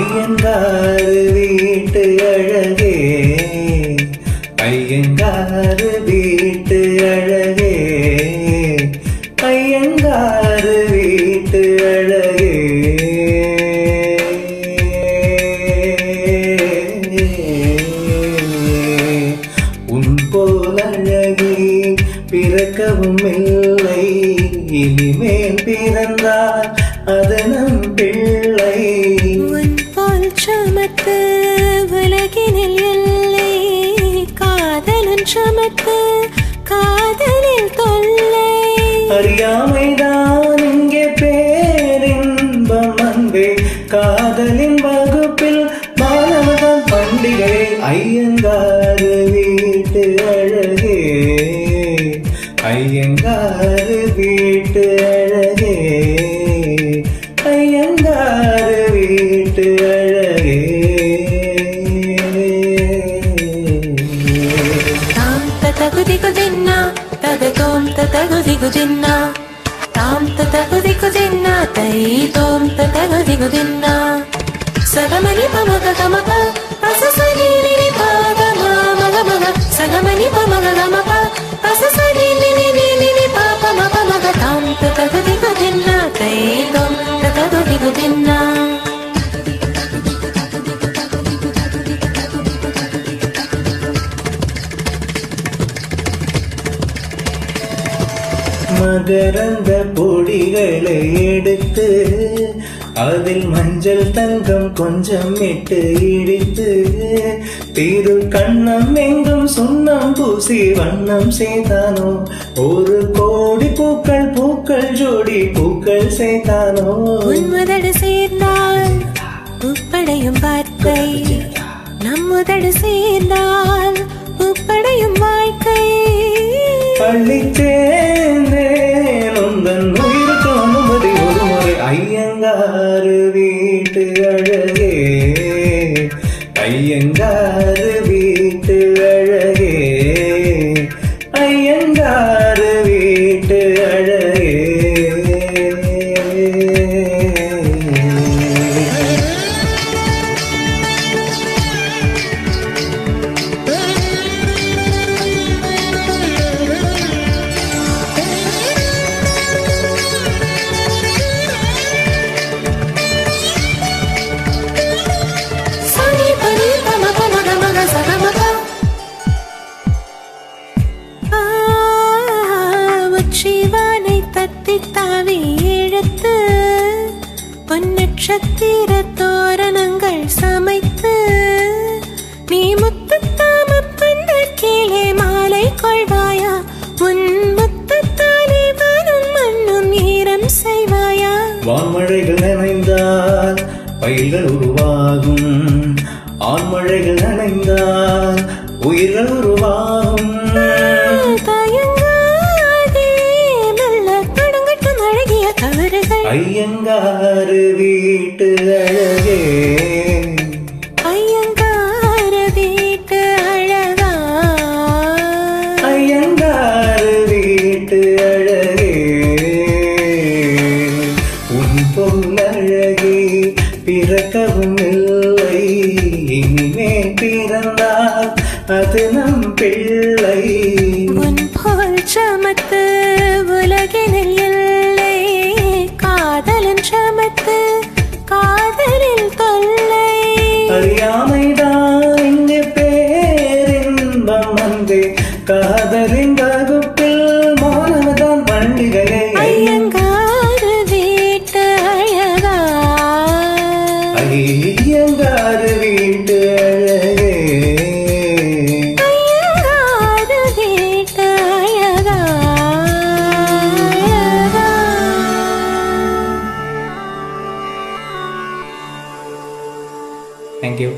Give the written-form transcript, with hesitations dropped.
ஐயங்காறு வீட்டு அழகே, ஐயங்காறு வீட்டு அழகே, ஐயங்காறு வீட்டு அழகே. உன் போல் அழகி பிறக்கவும் இல்லை, இனிமேல் பிறந்தால் அது நம் பிள்ளை. உன் போல் சமத்து உலகினில் இல்லை, காதலன் சமத்து காதலில் தொல்லை. அறியாமைதான் இங்கே பேரின்பம் அன்பே, காதலின் வகுப்பில் மாணவதான் பண்டிகை. ஐயங்காறு வீட்டு அழகே, ஐயங்காறு வீட்டு அழகே, ஐயங்காறு வீட்டு அழகே. தாம் தகுதிகு தின்னா தகதோம் தகுதிகு தின்னா, தாம் தகுதிகு தின்னா தை தோம் தகுதிகு தின்னா. சகமணி பமக கமக பசசனி நினி பாக மக மக, சகமணி பமக கமக பசசனி நினி நினி பாப மக மக. தாம் தகுதிகு தின்னா தை தோம் தகுதிகு தின்னா. மகரந்த பொடிகளை எடுத்து அதில் மஞ்சள் தங்கம் கொஞ்சம் இட்டு இடித்து, திரு கண்ணம் எங்கும் சுண்ணம் பூசி வண்ணம் செய்தானோ. ஒரு கோடி பூக்கள் பூக்கள் ஜோடி பூக்கள் செய்தானோ. உன்முதடு சேர்ந்தால் உப்படையும் வார்த்தை, நம்முதடு சேர்ந்தால் உப்படையும் வாழ்க்கை. பள்ளி சேர்ந்தேன் உந்தன் உயிருக்கு அனுமதி ஒரு முறை. ஐயங்காறு வீட்டு அழகே, ஐயங்காறு வீட்டு அழகே, ஐயங்காறு வீட்டு அழகே. சிவானை தத்தி தாவி இழுத்து பொன்னட்சத்திர தோரணங்கள் சமைத்து, நீ முத்து தாம பண்ண கீழே மாலை கொள்வாயா. உன் முத்தத்தாலே வானும் மண்ணும் ஈரம் செய்வாயா. வான்மழைகள் நனைந்தால் பயிர்கள் உருவாகும், ஆண்மழைகள் நனைந்தால் உயிர்கள் உருவாகும். ஐயங்காறு வீட்டு அழகே, ஐயங்காறு வீட்டு அழகா, ஐயங்காறு வீட்டு அழகே. உன் போல் அழகி பிறக்கவும் இல்லை, இனிமேல் பிறந்தால் அது நம் பிள்ளை. உன் போல் சமத்து உலகினில் இல்லை, காதலன் சமத்து காதலில் தொல்லை. அறியாமைதான் இங்கு பேரின்பம் அன்பே, காதலின் வகுப்பில் மாணவதான் பண்டிகை. ஐயங்காறு வீட்டு அழகா, ஐயங்காறு வீட்டு அழகே, ஐயங்காறு வீட்டு அழகா. Thank you.